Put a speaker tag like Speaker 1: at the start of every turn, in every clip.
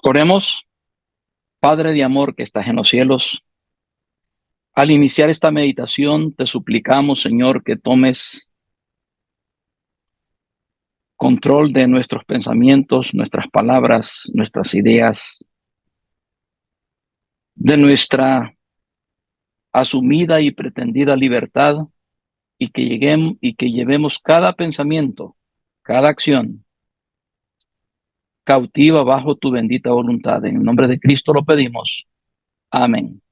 Speaker 1: Oremos. Padre de amor que estás en los cielos, al iniciar esta meditación te suplicamos, Señor, que tomes control de nuestros pensamientos, nuestras palabras, nuestras ideas, de nuestra asumida y pretendida libertad, y que llevemos cada pensamiento, cada acción cautiva bajo tu bendita voluntad. En el nombre de Cristo lo pedimos. Amén.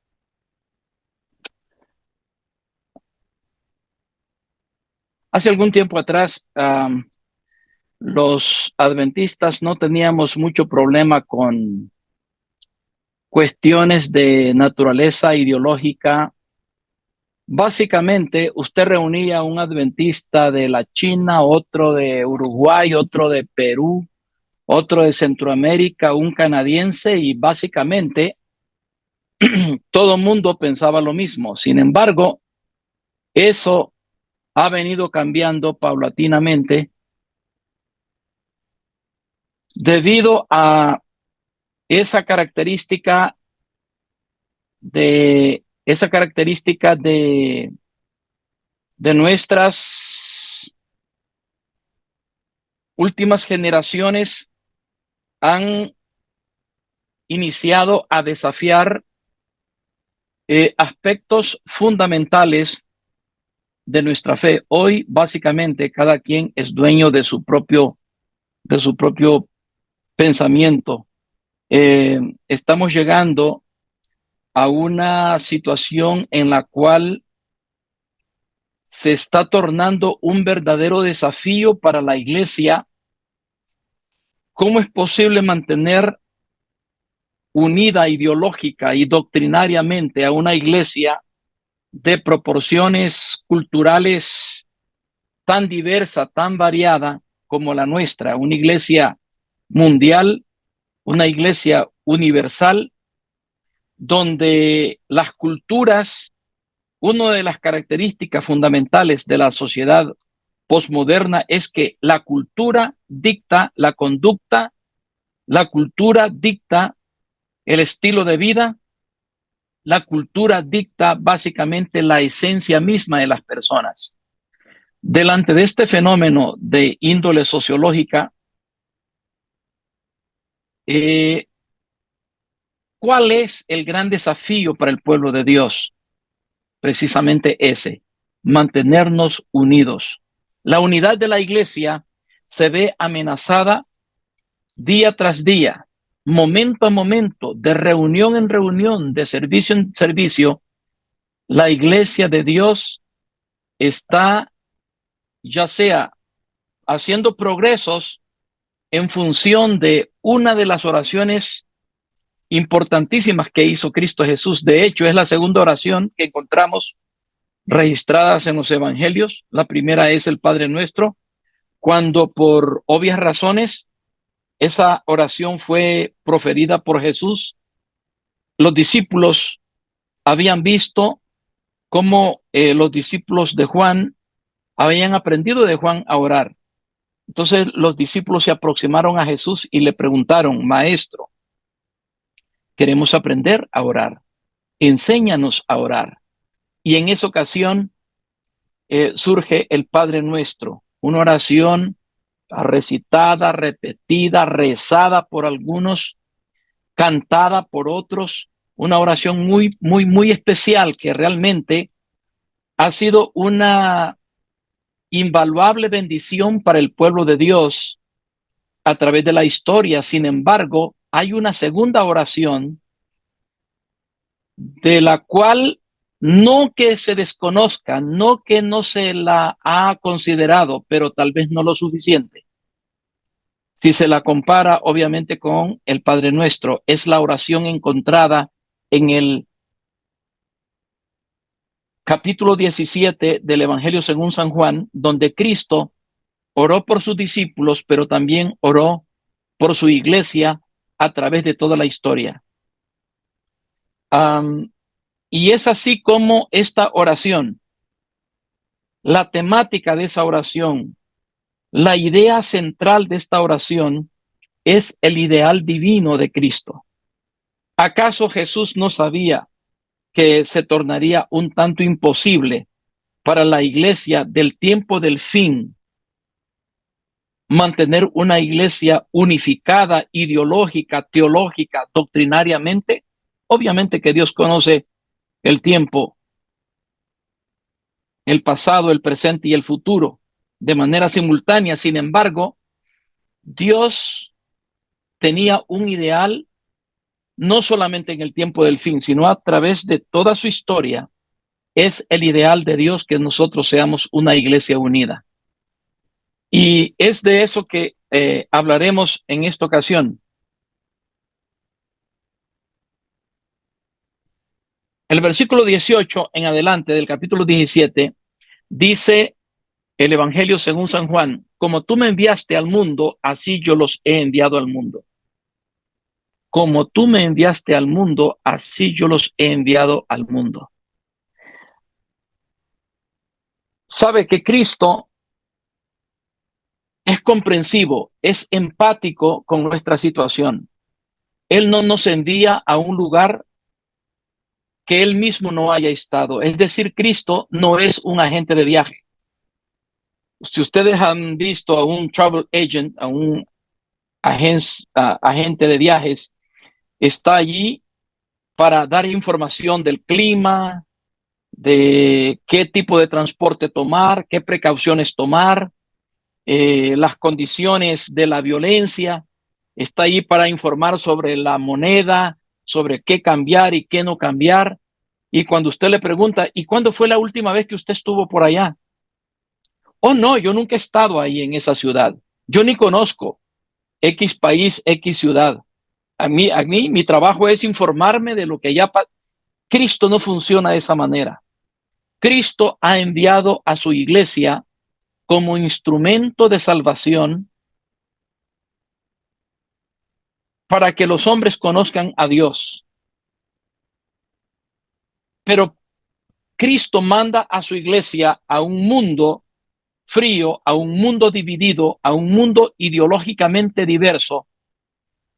Speaker 1: Hace algún tiempo atrás, los adventistas no teníamos mucho problema con cuestiones de naturaleza ideológica. Básicamente, usted reunía a un adventista de la China, otro de Uruguay, otro de Perú, otro de Centroamérica, un canadiense, y básicamente todo el mundo pensaba lo mismo. Sin embargo, eso ha venido cambiando paulatinamente debido a esa característica de nuestras últimas generaciones han iniciado a desafiar aspectos fundamentales de nuestra fe. Hoy, básicamente, cada quien es dueño de su propio pensamiento. Estamos llegando a una situación en la cual se está tornando un verdadero desafío para la iglesia. ¿Cómo es posible mantener unida ideológica y doctrinariamente a una iglesia de proporciones culturales tan diversa, tan variada como la nuestra? Una iglesia mundial, una iglesia universal, donde las culturas, una de las características fundamentales de la sociedad posmoderna es que la cultura dicta la conducta, la cultura dicta el estilo de vida, la cultura dicta básicamente la esencia misma de las personas. Delante de este fenómeno de índole sociológica, ¿cuál es el gran desafío para el pueblo de Dios? Precisamente ese: mantenernos unidos. La unidad de la iglesia se ve amenazada día tras día, momento a momento, de reunión en reunión, de servicio en servicio. La iglesia de Dios está ya sea haciendo progresos en función de una de las oraciones importantísimas que hizo Cristo Jesús. De hecho, es la segunda oración que encontramos registradas en los evangelios. La primera es el Padre Nuestro, cuando por obvias razones esa oración fue proferida por Jesús. Los discípulos habían visto cómo los discípulos de Juan habían aprendido de Juan a orar. Entonces los discípulos se aproximaron a Jesús y le preguntaron: Maestro, queremos aprender a orar, enséñanos a orar. Y en esa ocasión surge el Padre Nuestro, una oración recitada, repetida, rezada por algunos, cantada por otros, una oración muy, muy, muy especial que realmente ha sido una invaluable bendición para el pueblo de Dios a través de la historia. Sin embargo, hay una segunda oración de la cual no que se desconozca, no que no se la ha considerado, pero tal vez no lo suficiente. Si se la compara, obviamente, con el Padre Nuestro, es la oración encontrada en el capítulo 17 del Evangelio según San Juan, donde Cristo oró por sus discípulos, pero también oró por su iglesia a través de toda la historia. Y es así como esta oración, la temática de esa oración, la idea central de esta oración es el ideal divino de Cristo. ¿Acaso Jesús no sabía que se tornaría un tanto imposible para la iglesia del tiempo del fin mantener una iglesia unificada, ideológica, teológica, doctrinariamente? Obviamente que Dios conoce el tiempo, el pasado, el presente y el futuro de manera simultánea. Sin embargo, Dios tenía un ideal no solamente en el tiempo del fin, sino a través de toda su historia. Es el ideal de Dios que nosotros seamos una iglesia unida. Y es de eso que hablaremos en esta ocasión. El versículo 18 en adelante del capítulo 17 dice el Evangelio según San Juan: como tú me enviaste al mundo, así yo los he enviado al mundo. Como tú me enviaste al mundo, así yo los he enviado al mundo. Sabe que Cristo es comprensivo, es empático con nuestra situación. Él no nos envía a un lugar que él mismo no haya estado. Es decir, Cristo no es un agente de viaje. Si ustedes han visto a un travel agent, a un agente de viajes, está allí para dar información del clima, de qué tipo de transporte tomar, qué precauciones tomar, las condiciones de la violencia. Está ahí para informar sobre la moneda, sobre qué cambiar y qué no cambiar. Y cuando usted le pregunta, ¿y cuándo fue la última vez que usted estuvo por allá? Oh, no, yo nunca he estado ahí en esa ciudad. Yo ni conozco X país, X ciudad. A mí, mi trabajo es informarme de lo que ya pasó. Cristo no funciona de esa manera. Cristo ha enviado a su iglesia como instrumento de salvación para que los hombres conozcan a Dios. Pero Cristo manda a su iglesia a un mundo frío, a un mundo dividido, a un mundo ideológicamente diverso,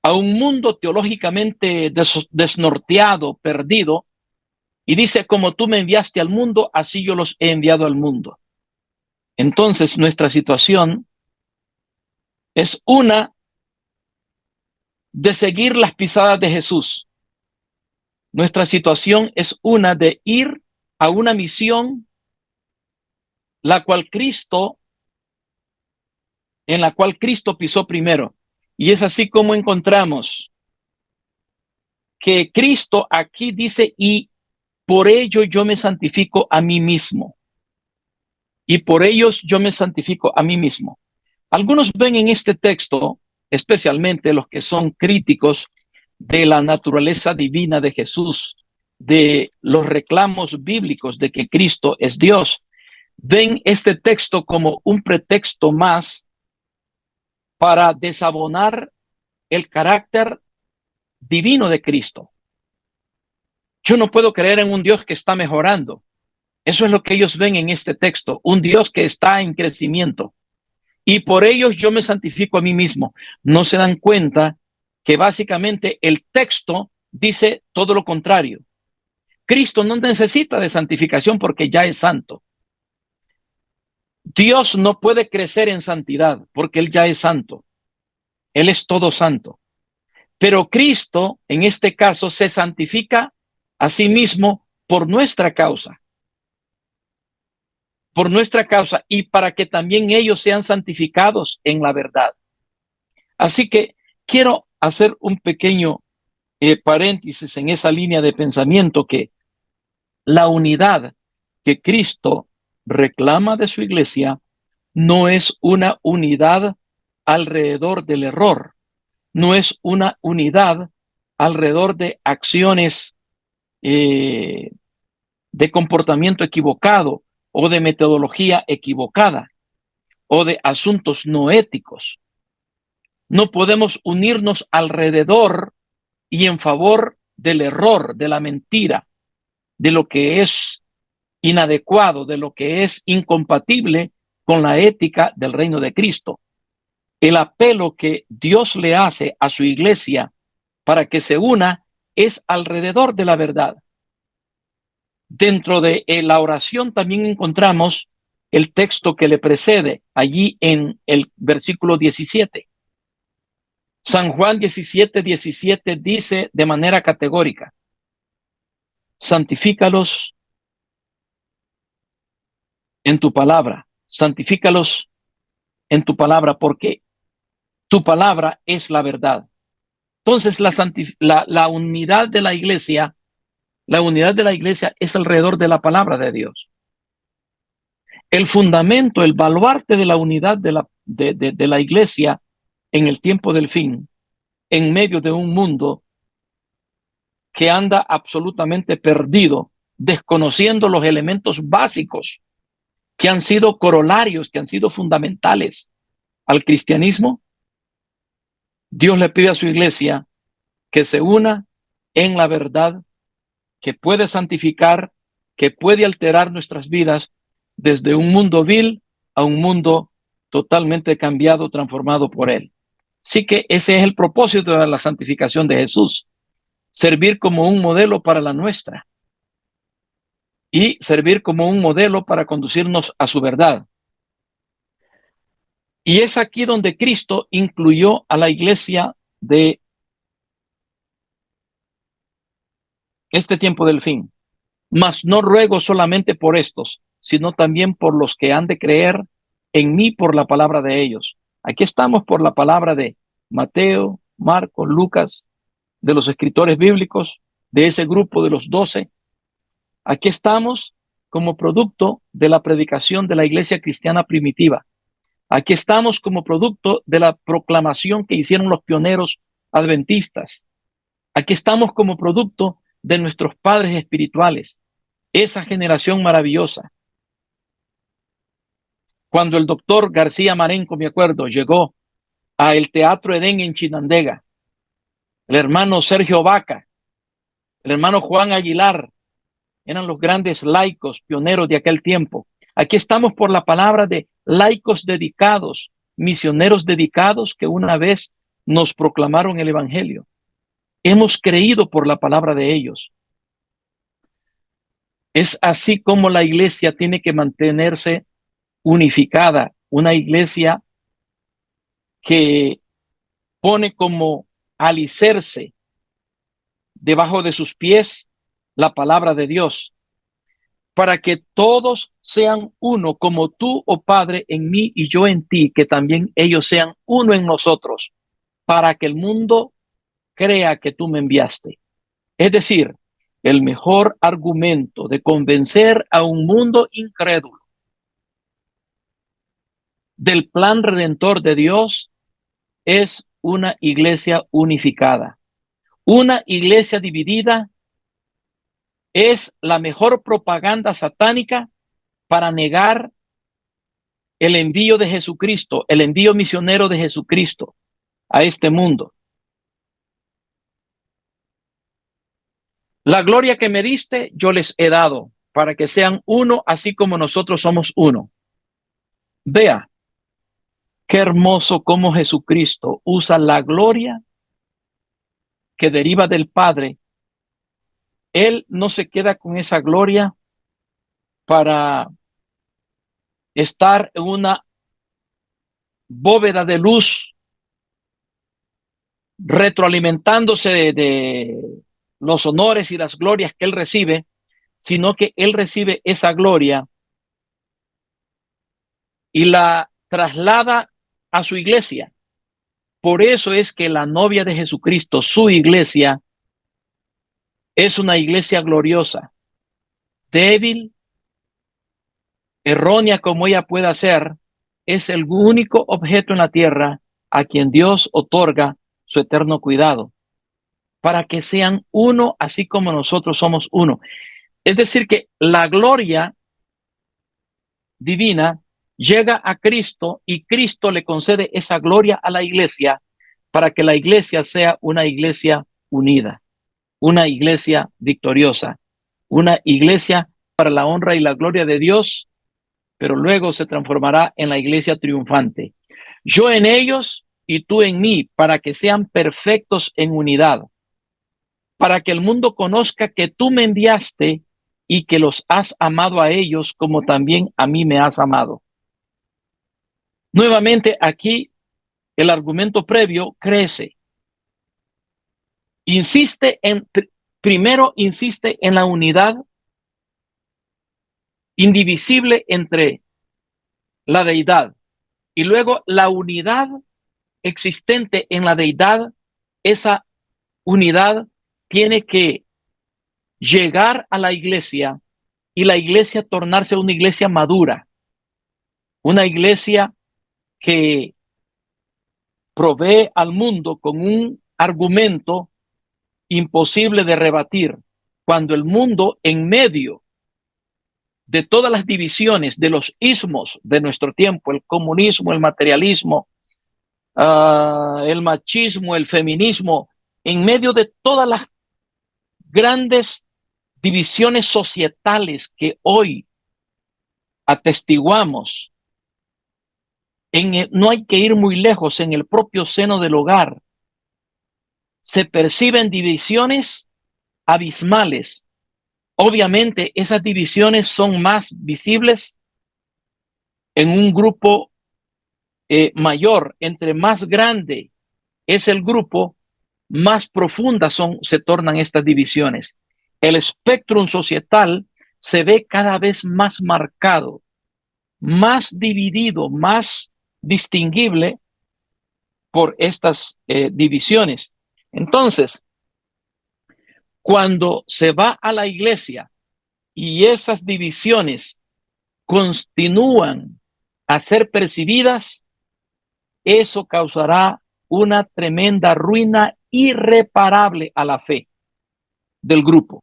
Speaker 1: a un mundo teológicamente desnorteado, perdido, y dice: como tú me enviaste al mundo, así yo los he enviado al mundo. Entonces nuestra situación es una de seguir las pisadas de Jesús. Nuestra situación es una de ir a una misión en la cual Cristo pisó primero. Y es así como encontramos que Cristo aquí dice: y por ello yo me santifico a mí mismo. Y por ellos yo me santifico a mí mismo. Algunos ven en este texto, especialmente los que son críticos de la naturaleza divina de Jesús, de los reclamos bíblicos de que Cristo es Dios, ven este texto como un pretexto más para desabonar el carácter divino de Cristo. Yo no puedo creer en un Dios que está mejorando. Eso es lo que ellos ven en este texto, un Dios que está en crecimiento. Y por ellos yo me santifico a mí mismo. No se dan cuenta que básicamente el texto dice todo lo contrario. Cristo no necesita de santificación porque ya es santo. Dios no puede crecer en santidad porque Él ya es santo. Él es todo santo. Pero Cristo, en este caso, se santifica a sí mismo por nuestra causa. Por nuestra causa y para que también ellos sean santificados en la verdad. Así que quiero hacer un pequeño paréntesis en esa línea de pensamiento, que la unidad que Cristo reclama de su iglesia no es una unidad alrededor del error, no es una unidad alrededor de acciones de comportamiento equivocado o de metodología equivocada o de asuntos no éticos. No podemos unirnos alrededor y en favor del error, de la mentira, de lo que es inadecuado, de lo que es incompatible con la ética del reino de Cristo. El apelo que Dios le hace a su iglesia para que se una es alrededor de la verdad. Dentro de la oración también encontramos el texto que le precede, allí en el versículo 17. San Juan 17:17 dice de manera categórica: santifícalos en tu palabra, santifícalos en tu palabra, porque tu palabra es la verdad. Entonces la unidad de la iglesia, es alrededor de la palabra de Dios. El fundamento, el baluarte de la unidad de la iglesia en el tiempo del fin, en medio de un mundo que anda absolutamente perdido, desconociendo los elementos básicos que han sido corolarios, que han sido fundamentales al cristianismo. Dios le pide a su iglesia que se una en la verdad, que puede santificar, que puede alterar nuestras vidas desde un mundo vil a un mundo totalmente cambiado, transformado por Él. Sí que ese es el propósito de la santificación de Jesús, servir como un modelo para la nuestra y servir como un modelo para conducirnos a su verdad. Y es aquí donde Cristo incluyó a la iglesia de este tiempo del fin. Mas no ruego solamente por estos, sino también por los que han de creer en mí por la palabra de ellos. Aquí estamos por la palabra de Mateo, Marcos, Lucas, de los escritores bíblicos, de ese grupo de los 12. Aquí estamos como producto de la predicación de la iglesia cristiana primitiva. Aquí estamos como producto de la proclamación que hicieron los pioneros adventistas. Aquí estamos como producto de nuestros padres espirituales, esa generación maravillosa. Cuando el doctor García Marenco, me acuerdo, llegó al Teatro Edén en Chinandega, el hermano Sergio Vaca, el hermano Juan Aguilar, eran los grandes laicos pioneros de aquel tiempo. Aquí estamos por la palabra de laicos dedicados, misioneros dedicados que una vez nos proclamaron el evangelio. Hemos creído por la palabra de ellos. Es así como la iglesia tiene que mantenerse unificada, una iglesia que pone como alicerce debajo de sus pies la palabra de Dios, para que todos sean uno, como tú, oh Padre, en mí y yo en ti, que también ellos sean uno en nosotros, para que el mundo crea que tú me enviaste. Es decir, el mejor argumento de convencer a un mundo incrédulo del plan redentor de Dios es una iglesia unificada. Una iglesia dividida es la mejor propaganda satánica para negar el envío de Jesucristo, el envío misionero de Jesucristo a este mundo. La gloria que me diste, yo les he dado, para que sean uno, así como nosotros somos uno. Vea, qué hermoso cómo Jesucristo usa la gloria que deriva del Padre. Él no se queda con esa gloria para estar en una bóveda de luz retroalimentándose de los honores y las glorias que él recibe, sino que él recibe esa gloria y la traslada a su iglesia. Por eso es que la novia de Jesucristo, su iglesia, es una iglesia gloriosa, débil, errónea como ella pueda ser, es el único objeto en la tierra a quien Dios otorga su eterno cuidado, para que sean uno así como nosotros somos uno. Es decir, que la gloria divina llega a Cristo y Cristo le concede esa gloria a la iglesia para que la iglesia sea una iglesia unida, una iglesia victoriosa, una iglesia para la honra y la gloria de Dios, pero luego se transformará en la iglesia triunfante. yo en ellos y tú en mí, para que sean perfectos en unidad, para que el mundo conozca que tú me enviaste y que los has amado a ellos como también a mí me has amado. Nuevamente aquí el argumento previo crece. Primero insiste en la unidad indivisible entre la deidad y luego la unidad existente en la deidad. Esa unidad tiene que llegar a la iglesia y la iglesia tornarse una iglesia madura, una iglesia que provee al mundo con un argumento imposible de rebatir, cuando el mundo, en medio de todas las divisiones, de los ismos de nuestro tiempo, el comunismo, el materialismo, el machismo, el feminismo, en medio de todas las grandes divisiones societales que hoy atestiguamos, no hay que ir muy lejos, en el propio seno del hogar se perciben divisiones abismales. Obviamente esas divisiones son más visibles en un grupo mayor. Entre más grande es el grupo, más profundas se tornan estas divisiones. El espectro societal se ve cada vez más marcado, más dividido, más distinguible por estas divisiones. Entonces, cuando se va a la iglesia y esas divisiones continúan a ser percibidas, eso causará una tremenda ruina irreparable a la fe del grupo.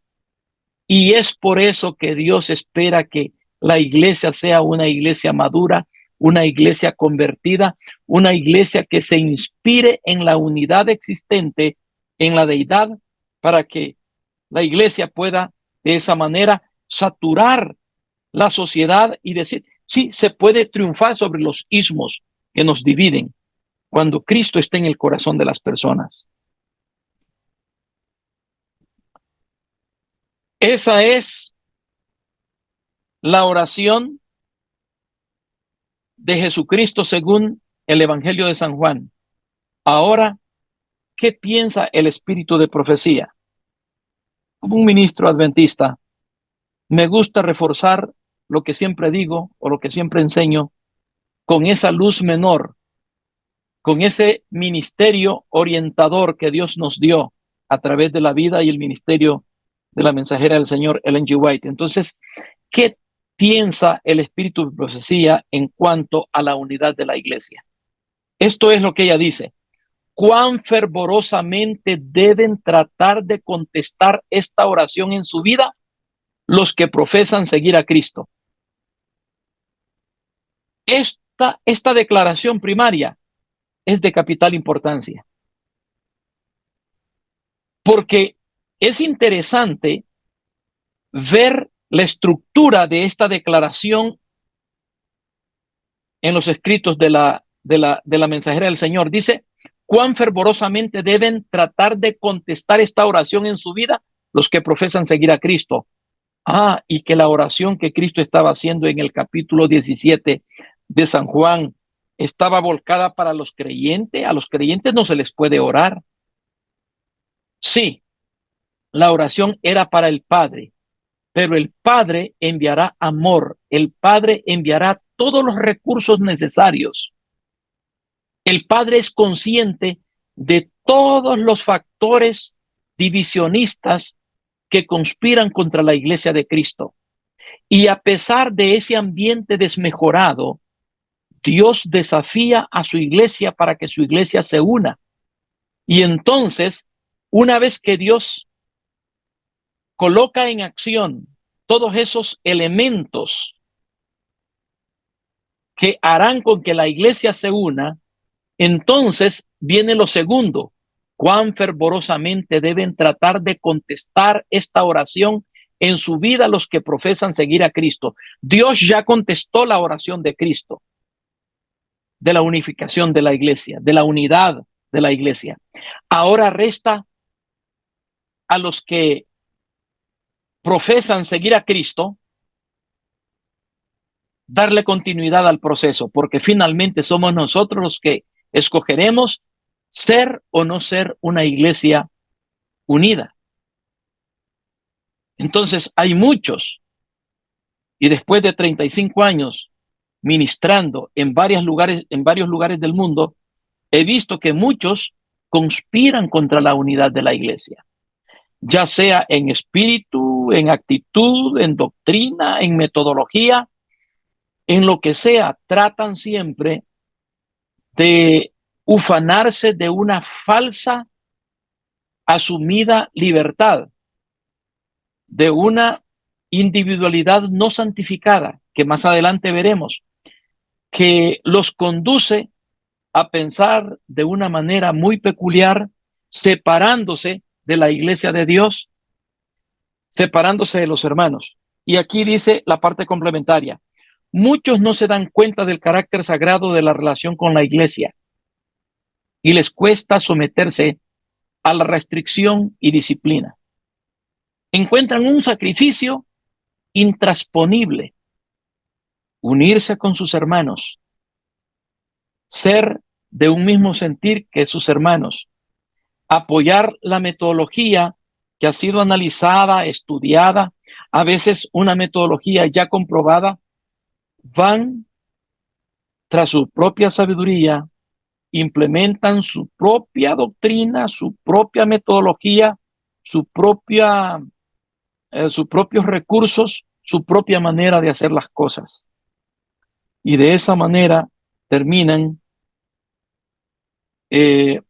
Speaker 1: Y es por eso que Dios espera que la iglesia sea una iglesia madura, una iglesia convertida, una iglesia que se inspire en la unidad existente en la deidad, para que la iglesia pueda de esa manera saturar la sociedad y decir, sí, se puede triunfar sobre los ismos que nos dividen cuando Cristo está en el corazón de las personas. Esa es la oración de Jesucristo según el Evangelio de San Juan. Ahora, ¿qué piensa el espíritu de profecía? Como un ministro adventista, me gusta reforzar lo que siempre digo o lo que siempre enseño con esa luz menor, con ese ministerio orientador que Dios nos dio a través de la vida y el ministerio de la mensajera del Señor, Ellen G. White. Entonces, ¿qué piensa el espíritu de profecía en cuanto a la unidad de la iglesia? Esto es lo que ella dice. ¿Cuán fervorosamente deben tratar de contestar esta oración en su vida los que profesan seguir a Cristo? Esta declaración primaria es de capital importancia, porque es interesante ver la estructura de esta declaración en los escritos de la mensajera del Señor. Dice, cuán fervorosamente deben tratar de contestar esta oración en su vida los que profesan seguir a Cristo. Y que la oración que Cristo estaba haciendo en el capítulo 17 de San Juan estaba volcada para los creyentes. A los creyentes no se les puede orar. Sí, la oración era para el Padre, pero el Padre enviará amor, el Padre enviará todos los recursos necesarios. El Padre es consciente de todos los factores divisionistas que conspiran contra la iglesia de Cristo. Y a pesar de ese ambiente desmejorado, Dios desafía a su iglesia para que su iglesia se una. Y entonces, una vez que Dios coloca en acción todos esos elementos que harán con que la iglesia se una, entonces viene lo segundo. Cuán fervorosamente deben tratar de contestar esta oración en su vida los que profesan seguir a Cristo. Dios ya contestó la oración de Cristo. de la unificación de la iglesia, de la unidad de la iglesia. Ahora resta a los que profesan seguir a Cristo darle continuidad al proceso, porque finalmente somos nosotros los que escogeremos ser o no ser una iglesia unida. Entonces hay muchos, y después de 35 años ministrando en varios lugares del mundo, he visto que muchos conspiran contra la unidad de la iglesia, ya sea en espíritu, en actitud, en doctrina, en metodología, en lo que sea. Tratan siempre de ufanarse de una falsa asumida libertad, de una individualidad no santificada, que más adelante veremos, que los conduce a pensar de una manera muy peculiar, separándose de la iglesia de Dios, separándose de los hermanos. Y aquí dice la parte complementaria: muchos no se dan cuenta del carácter sagrado de la relación con la iglesia y les cuesta someterse a la restricción y disciplina. Encuentran un sacrificio intrasponible: unirse con sus hermanos, ser de un mismo sentir que sus hermanos, apoyar la metodología que ha sido analizada, estudiada, a veces una metodología ya comprobada. Van tras su propia sabiduría, implementan su propia doctrina, su propia metodología, sus propios recursos, su propia manera de hacer las cosas. Y de esa manera terminan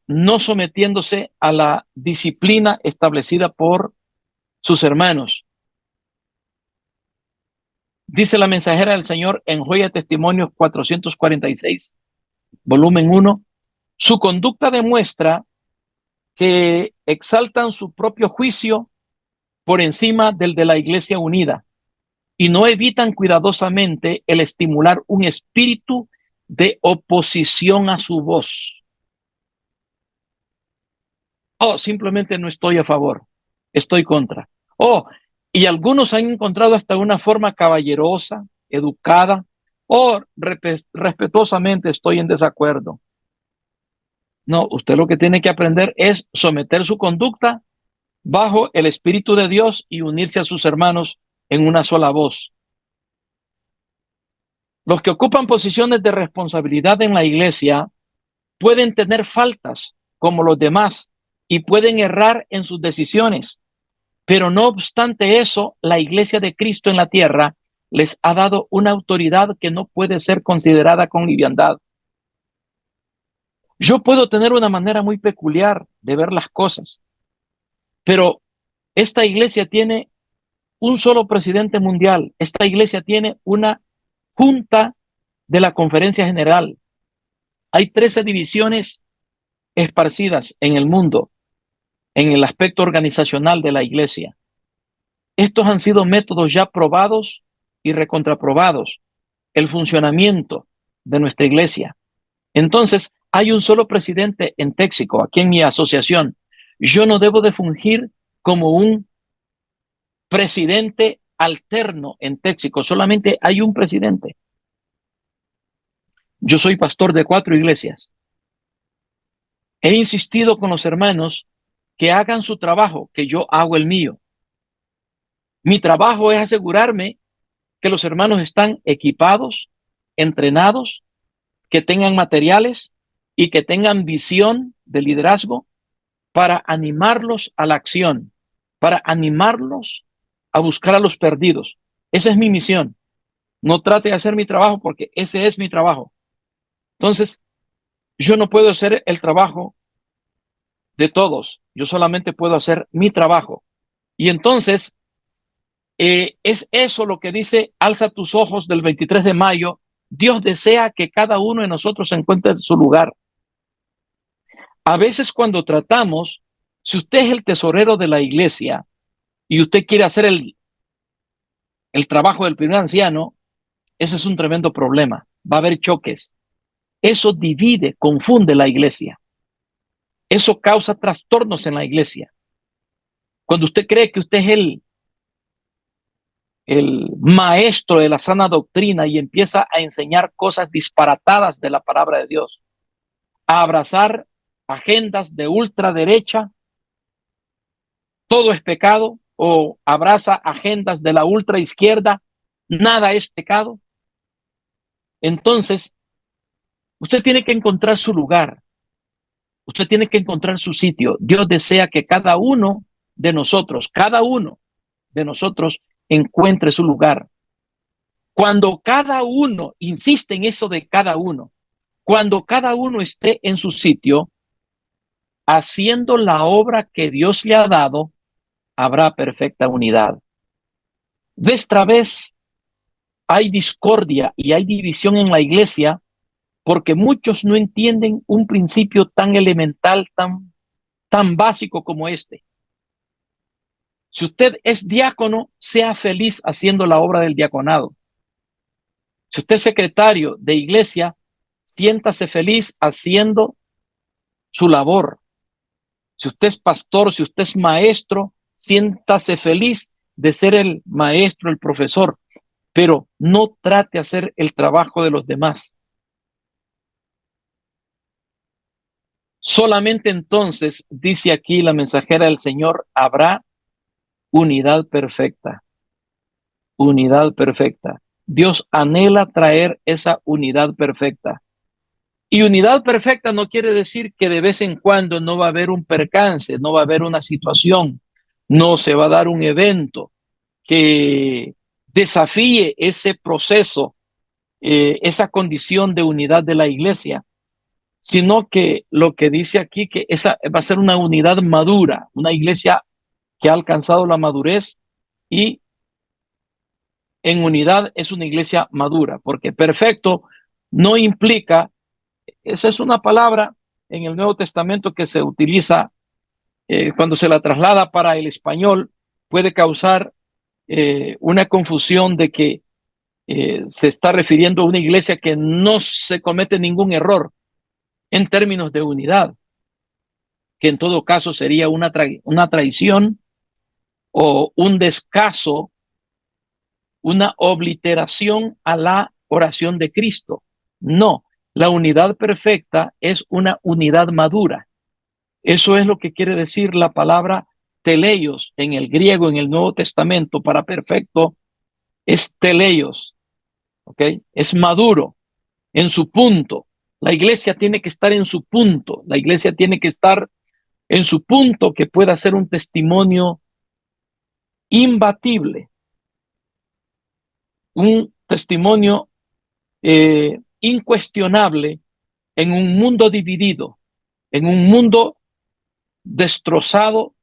Speaker 1: no sometiéndose a la disciplina establecida por sus hermanos. Dice la mensajera del Señor en Joya de Testimonios 446, volumen 1, su conducta demuestra que exaltan su propio juicio por encima del de la iglesia unida y no evitan cuidadosamente el estimular un espíritu de oposición a su voz. Oh, simplemente no estoy a favor, estoy contra. Oh, y algunos han encontrado hasta una forma caballerosa, educada, o respetuosamente estoy en desacuerdo. No, usted lo que tiene que aprender es someter su conducta bajo el Espíritu de Dios y unirse a sus hermanos en una sola voz. Los que ocupan posiciones de responsabilidad en la iglesia pueden tener faltas como los demás y pueden errar en sus decisiones, pero no obstante eso, la iglesia de Cristo en la tierra les ha dado una autoridad que no puede ser considerada con liviandad. Yo puedo tener una manera muy peculiar de ver las cosas, pero esta iglesia tiene un solo presidente mundial. Esta iglesia tiene una junta de la Conferencia General. Hay 13 divisiones esparcidas en el mundo en el aspecto organizacional de la iglesia. Estos han sido métodos ya probados y recontraprobados, el funcionamiento de nuestra iglesia. Entonces, hay un solo presidente en Texaco, aquí en mi asociación. Yo no debo de fungir como un presidente alterno en Texaco, solamente hay un presidente. Yo soy pastor de 4 iglesias. He insistido con los hermanos que hagan su trabajo, que yo hago el mío. Mi trabajo es asegurarme que los hermanos están equipados, entrenados, que tengan materiales y que tengan visión de liderazgo para animarlos a la acción, para animarlos a buscar a los perdidos. Esa es mi misión. No trate de hacer mi trabajo porque ese es mi trabajo. Entonces, yo no puedo hacer el trabajo de todos. Yo solamente puedo hacer mi trabajo. Y entonces, es eso lo que dice Alza tus ojos del 23 de mayo. Dios desea que cada uno de nosotros se encuentre en su lugar. A veces cuando tratamos, si usted es el tesorero de la iglesia y usted quiere hacer el trabajo del primer anciano, ese es un tremendo problema. Va a haber choques. Eso divide, confunde la iglesia. Eso causa trastornos en la iglesia. Cuando usted cree que usted es el maestro de la sana doctrina y empieza a enseñar cosas disparatadas de la palabra de Dios, a abrazar agendas de ultraderecha, todo es pecado, o abraza agendas de la ultraizquierda, nada es pecado. Entonces, usted tiene que encontrar su lugar, usted tiene que encontrar su sitio. Dios desea que cada uno de nosotros encuentre su lugar. Cuando cada uno, insiste en eso de cada uno, cuando cada uno esté en su sitio, haciendo la obra que Dios le ha dado, habrá perfecta unidad. De esta vez hay discordia y hay división en la iglesia porque muchos no entienden un principio tan elemental, tan básico como este. Si usted es diácono, sea feliz haciendo la obra del diaconado. Si usted es secretario de iglesia, siéntase feliz haciendo su labor. Si usted es pastor, si usted es maestro, siéntase feliz de ser el maestro, el profesor, pero no trate de hacer el trabajo de los demás. Solamente entonces, dice aquí la mensajera del Señor, habrá unidad perfecta. Unidad perfecta. Dios anhela traer esa unidad perfecta. Y unidad perfecta no quiere decir que de vez en cuando no va a haber un percance, no va a haber una situación, no se va a dar un evento que desafíe ese proceso, esa condición de unidad de la iglesia, sino que lo que dice aquí, que esa va a ser una unidad madura, una iglesia que ha alcanzado la madurez, y en unidad es una iglesia madura, porque perfecto no implica, esa es una palabra en el Nuevo Testamento que se utiliza cuando se la traslada para el español, puede causar una confusión de que se está refiriendo a una iglesia que no se comete ningún error en términos de unidad, que en todo caso sería una traición o un descaso, una obliteración a la oración de Cristo. No, la unidad perfecta es una unidad madura. Eso es lo que quiere decir la palabra teleios en el griego, en el Nuevo Testamento. Para perfecto es teleios, ¿ok? Es maduro, en su punto. La iglesia tiene que estar en su punto. La iglesia tiene que estar en su punto que pueda ser un testimonio imbatible, un testimonio incuestionable en un mundo dividido, en un mundo destrozado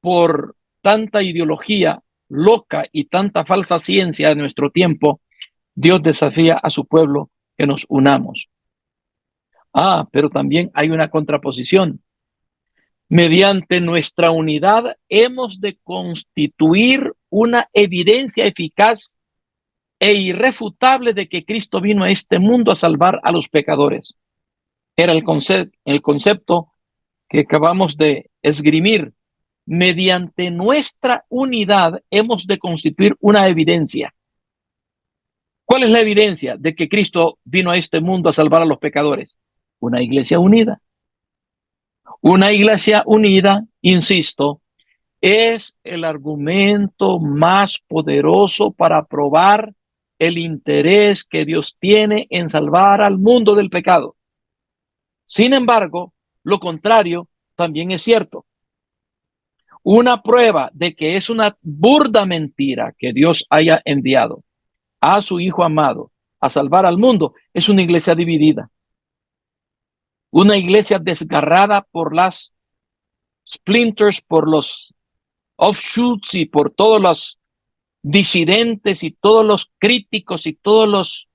Speaker 1: por tanta ideología loca y tanta falsa ciencia de nuestro tiempo. Dios desafía a su pueblo que nos unamos. Pero también hay una contraposición. Mediante nuestra unidad hemos de constituir una evidencia eficaz e irrefutable de que Cristo vino a este mundo a salvar a los pecadores. Era el concepto que acabamos de esgrimir. Mediante nuestra unidad hemos de constituir una evidencia. ¿Cuál es la evidencia de que Cristo vino a este mundo a salvar a los pecadores? Una iglesia unida. Una iglesia unida, insisto, es el argumento más poderoso para probar el interés que Dios tiene en salvar al mundo del pecado. Sin embargo, lo contrario también es cierto. Una prueba de que es una burda mentira que Dios haya enviado a su Hijo amado a salvar al mundo es una iglesia dividida. Una iglesia desgarrada por las splinters, por los offshoots y por todos los disidentes y todos los críticos y todos los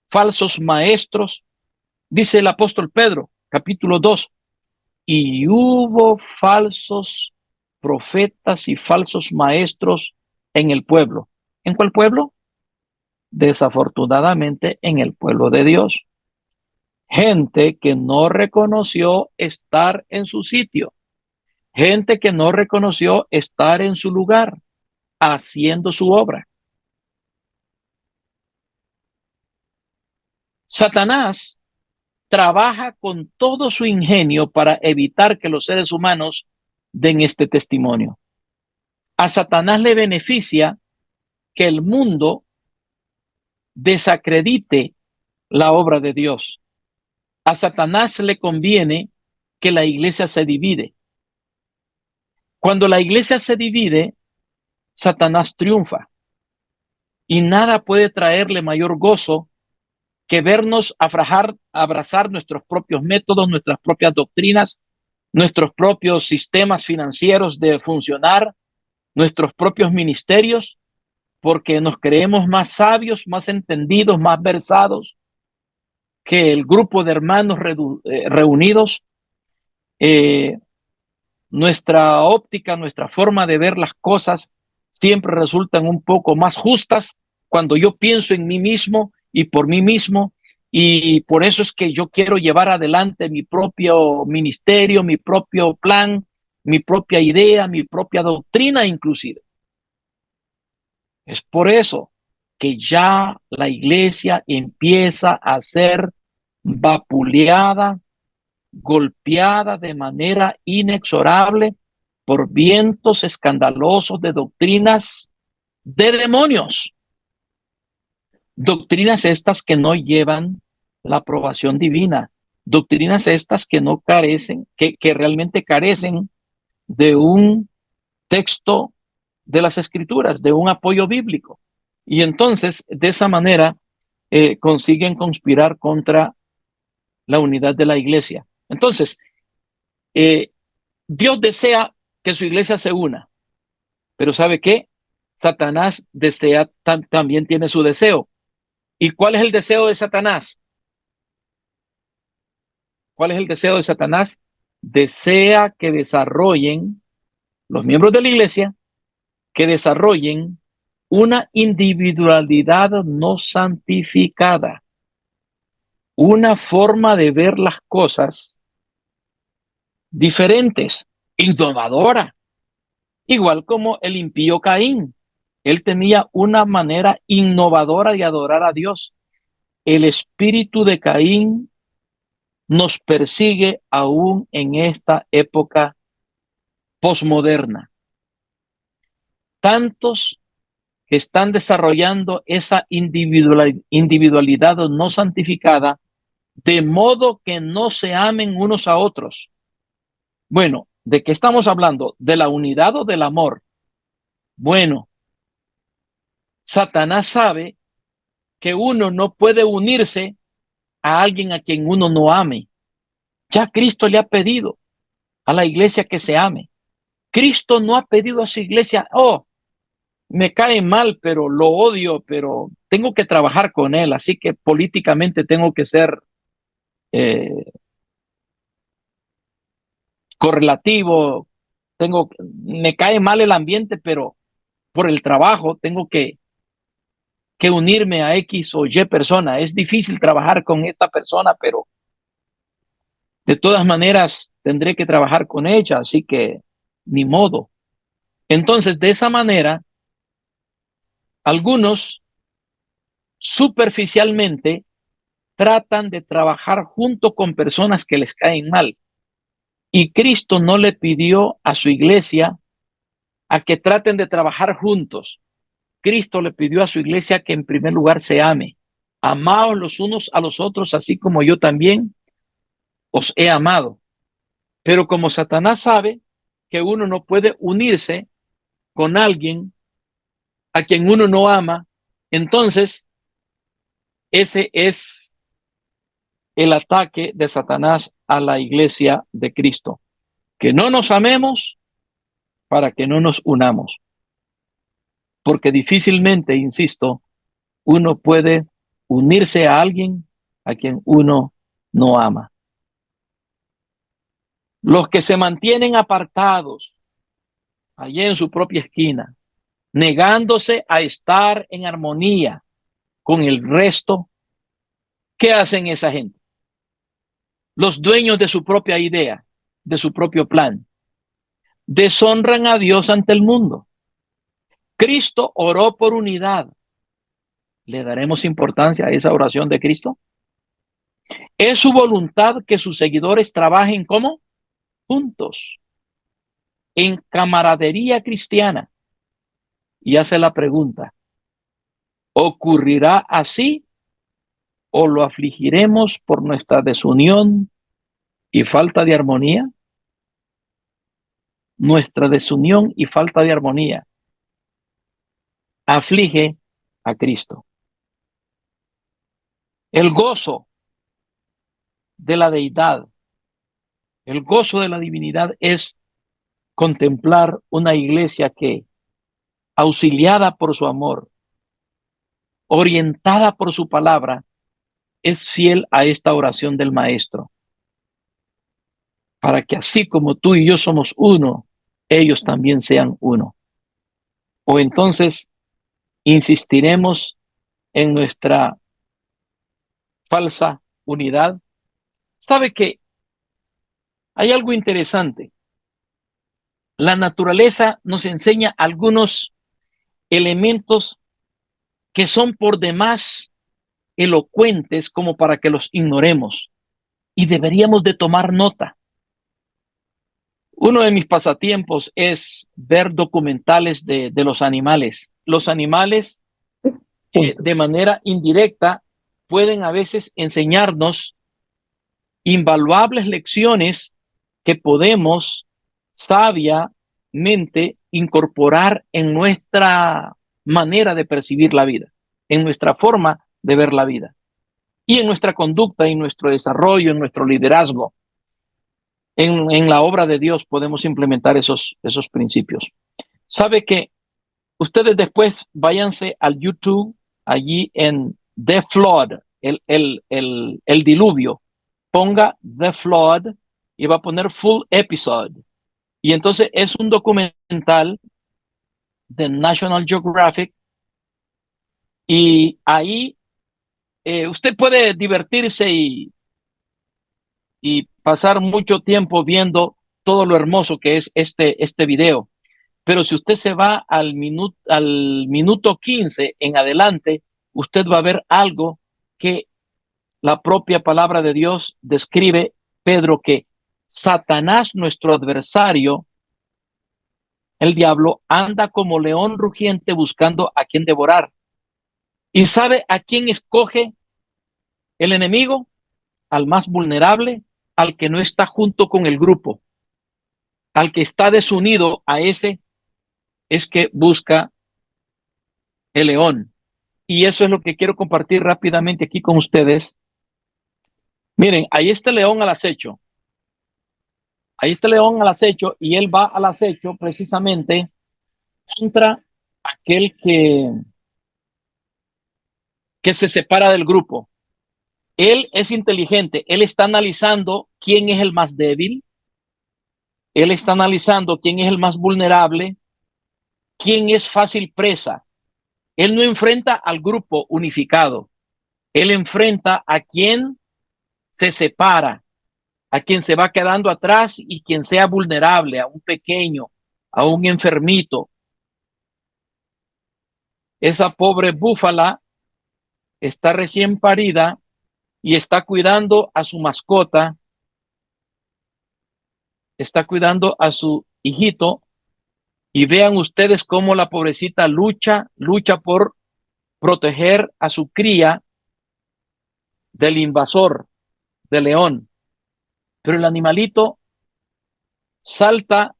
Speaker 1: falsos maestros. Dice el apóstol Pedro, capítulo 2, y hubo falsos profetas y falsos maestros en el pueblo. ¿En cuál pueblo? Desafortunadamente en el pueblo de Dios. Gente que no reconoció estar en su sitio, gente que no reconoció estar en su lugar, haciendo su obra. Satanás trabaja con todo su ingenio para evitar que los seres humanos den este testimonio. A Satanás le beneficia que el mundo desacredite la obra de Dios. A Satanás le conviene que la iglesia se divide. Cuando la iglesia se divide, Satanás triunfa y nada puede traerle mayor gozo que vernos abrazar nuestros propios métodos, nuestras propias doctrinas, nuestros propios sistemas financieros de funcionar, nuestros propios ministerios, porque nos creemos más sabios, más entendidos, más versados que el grupo de hermanos reunidos. Eh, Nuestra óptica, nuestra forma de ver las cosas siempre resultan un poco más justas cuando yo pienso en mí mismo y por mí mismo, y por eso es que yo quiero llevar adelante mi propio ministerio, mi propio plan, mi propia idea, mi propia doctrina inclusive. Es por eso que ya la iglesia empieza a ser vapuleada, golpeada de manera inexorable por vientos escandalosos de doctrinas de demonios. Doctrinas estas que no llevan la aprobación divina. Doctrinas estas que no carecen, que realmente carecen de un texto de las escrituras, de un apoyo bíblico. Y entonces, de esa manera, consiguen conspirar contra la unidad de la iglesia. Entonces, Dios desea que su iglesia se una, pero ¿sabe qué? Satanás desea, también tiene su deseo. ¿Y cuál es el deseo de Satanás? ¿Cuál es el deseo de Satanás? Desea que desarrollen los miembros de la iglesia, que desarrollen una individualidad no santificada, una forma de ver las cosas diferentes, innovadora, igual como el impío Caín. Él tenía una manera innovadora de adorar a Dios. El espíritu de Caín nos persigue aún en esta época posmoderna. Tantos que están desarrollando esa individualidad no santificada, de modo que no se amen unos a otros. Bueno, ¿de qué estamos hablando? ¿De la unidad o del amor? Bueno, Satanás sabe que uno no puede unirse a alguien a quien uno no ame. Ya Cristo le ha pedido a la iglesia que se ame. Cristo no ha pedido a su iglesia, oh, me cae mal, pero lo odio, pero tengo que trabajar con él, así que políticamente tengo que ser eh, correlativo, me cae mal el ambiente, pero por el trabajo tengo que unirme a X o Y persona. Es difícil trabajar con esta persona, pero de todas maneras tendré que trabajar con ella, así que ni modo. Entonces, de esa manera, algunos superficialmente tratan de trabajar junto con personas que les caen mal. Y Cristo no le pidió a su iglesia a que traten de trabajar juntos. Cristo le pidió a su iglesia que en primer lugar se ame. Amaos los unos a los otros, así como yo también os he amado. Pero como Satanás sabe que uno no puede unirse con alguien a quien uno no ama, entonces ese es el ataque de Satanás a la iglesia de Cristo. Que no nos amemos para que no nos unamos. Porque difícilmente, insisto, uno puede unirse a alguien a quien uno no ama. Los que se mantienen apartados allí en su propia esquina, negándose a estar en armonía con el resto, ¿qué hacen esa gente? los dueños de su propia idea, de su propio plan. Deshonran a Dios ante el mundo. Cristo oró por unidad. ¿Le daremos importancia a esa oración de Cristo? Es su voluntad que sus seguidores trabajen como juntos, en camaradería cristiana. Y hace la pregunta, ¿ocurrirá así o lo afligiremos por nuestra desunión y falta de armonía? Nuestra desunión y falta de armonía aflige a Cristo. El gozo de la deidad, el gozo de la divinidad es contemplar una iglesia que, auxiliada por su amor, orientada por su palabra, es fiel a esta oración del Maestro, para que así como tú y yo somos uno, ellos también sean uno. O entonces insistiremos en nuestra falsa unidad. ¿Sabe que hay algo interesante? La naturaleza nos enseña algunos elementos que son por demás elocuentes como para que los ignoremos y deberíamos de tomar nota. Uno de mis pasatiempos es ver documentales de los animales. Los animales de manera indirecta pueden a veces enseñarnos invaluables lecciones que podemos sabiamente incorporar en nuestra manera de percibir la vida, en nuestra forma de ver la vida y en nuestra conducta, en nuestro desarrollo, en nuestro liderazgo. En la obra de Dios podemos implementar esos principios. Sabe que ustedes después váyanse al YouTube, allí en The Flood, el diluvio, ponga The Flood y va a poner full episode. Y entonces es un documental de National Geographic y ahí usted puede divertirse y pasar mucho tiempo viendo todo lo hermoso que es este video. Pero si usted se va al minuto 15 en adelante, usted va a ver algo que la propia palabra de Dios describe, Pedro, que Satanás, nuestro adversario, el diablo, anda como león rugiente buscando a quien devorar. ¿Y sabe a quién escoge el enemigo? Al más vulnerable, al que no está junto con el grupo, al que está desunido, a ese es que busca el león. Y eso es lo que quiero compartir rápidamente aquí con ustedes. Miren, ahí está el león al acecho. Ahí está el león al acecho y él va al acecho precisamente contra aquel que se separa del grupo. Él es inteligente, él está analizando quién es el más débil, él está analizando quién es el más vulnerable, quién es fácil presa. Él no enfrenta al grupo unificado, él enfrenta a quien se separa, a quien se va quedando atrás y quien sea vulnerable, a un pequeño, a un enfermito. Esa pobre búfala está recién parida y está cuidando a su mascota, está cuidando a su hijito, y vean ustedes cómo la pobrecita lucha por proteger a su cría del invasor, del león. Pero el animalito salta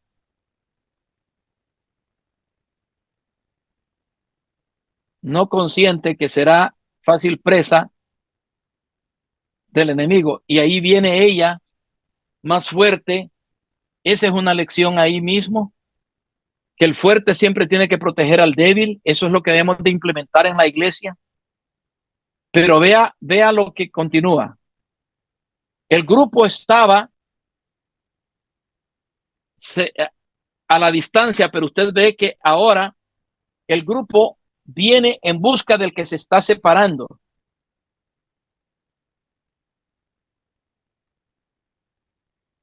Speaker 1: no consciente que será fácil presa del enemigo. Y ahí viene ella más fuerte. Esa es una lección ahí mismo, que el fuerte siempre tiene que proteger al débil. Eso es lo que debemos de implementar en la iglesia. Pero vea lo que continúa. El grupo estaba a la distancia, pero usted ve que ahora el grupo viene en busca del que se está separando.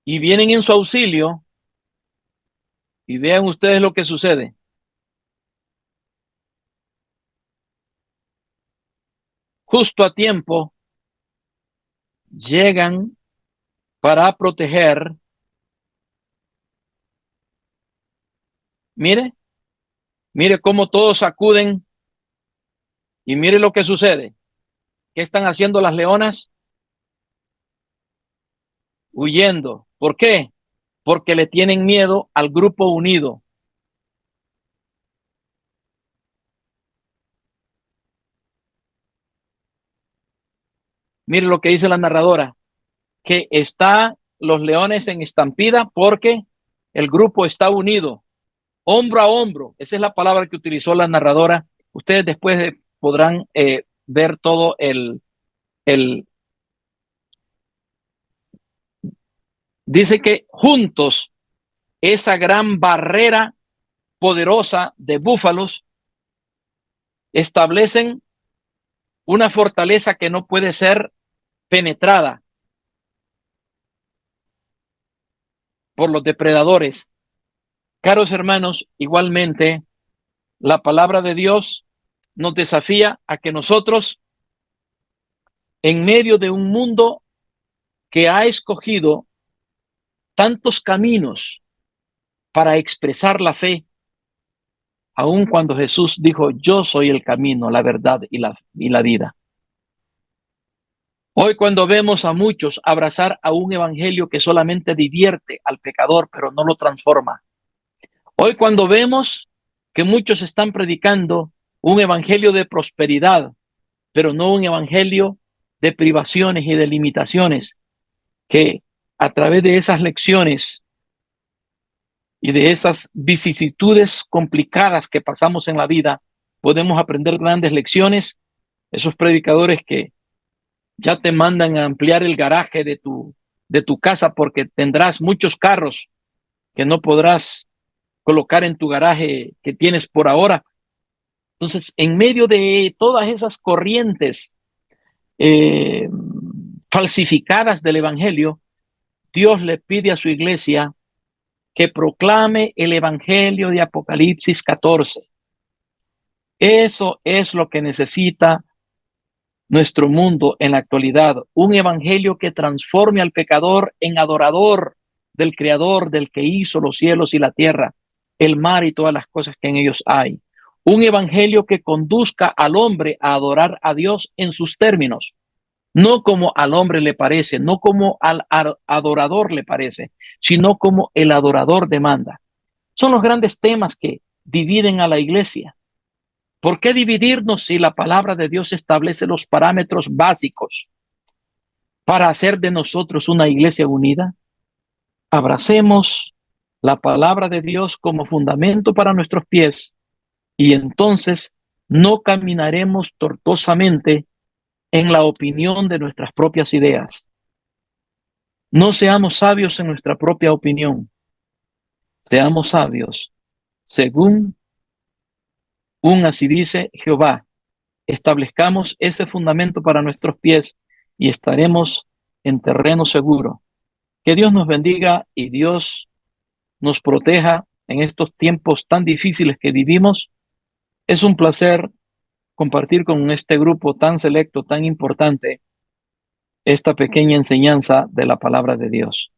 Speaker 1: y vienen en su auxilio, y vean ustedes lo que sucede. Justo a tiempo llegan para proteger. Mire, mire cómo todos acuden y mire lo que sucede. ¿Qué están haciendo las leonas? Huyendo. ¿Por qué? Porque le tienen miedo al grupo unido. Mire lo que dice la narradora, que está los leones en estampida porque el grupo está unido, hombro a hombro. Esa es la palabra que utilizó la narradora. Ustedes después podrán ver todo el... Dice que juntos esa gran barrera poderosa de búfalos establecen una fortaleza que no puede ser penetrada por los depredadores. Caros hermanos, igualmente la palabra de Dios nos desafía a que nosotros, en medio de un mundo que ha escogido tantos caminos para expresar la fe, aun cuando Jesús dijo, yo soy el camino, la verdad y la vida. Hoy cuando vemos a muchos abrazar a un evangelio que solamente divierte al pecador, pero no lo transforma. Hoy cuando vemos que muchos están predicando un evangelio de prosperidad, pero no un evangelio de privaciones y de limitaciones, que a través de esas lecciones y de esas vicisitudes complicadas que pasamos en la vida, podemos aprender grandes lecciones. Esos predicadores que ya te mandan a ampliar el garaje de tu casa porque tendrás muchos carros que no podrás colocar en tu garaje que tienes por ahora. Entonces, en medio de todas esas corrientes eh, falsificadas del evangelio, Dios le pide a su iglesia que proclame el evangelio de Apocalipsis 14. Eso es lo que necesita nuestro mundo en la actualidad, un evangelio que transforme al pecador en adorador del Creador, del que hizo los cielos y la tierra, el mar y todas las cosas que en ellos hay. Un evangelio que conduzca al hombre a adorar a Dios en sus términos, no como al hombre le parece, no como al adorador le parece, sino como el adorador demanda. Son los grandes temas que dividen a la iglesia. ¿Por qué dividirnos si la palabra de Dios establece los parámetros básicos para hacer de nosotros una iglesia unida? Abracemos la palabra de Dios como fundamento para nuestros pies y entonces no caminaremos tortuosamente en la opinión de nuestras propias ideas. No seamos sabios en nuestra propia opinión, seamos sabios según así dice Jehová. Establezcamos ese fundamento para nuestros pies y estaremos en terreno seguro. Que Dios nos bendiga y Dios nos proteja en estos tiempos tan difíciles que vivimos. Es un placer compartir con este grupo tan selecto, tan importante, esta pequeña enseñanza de la palabra de Dios.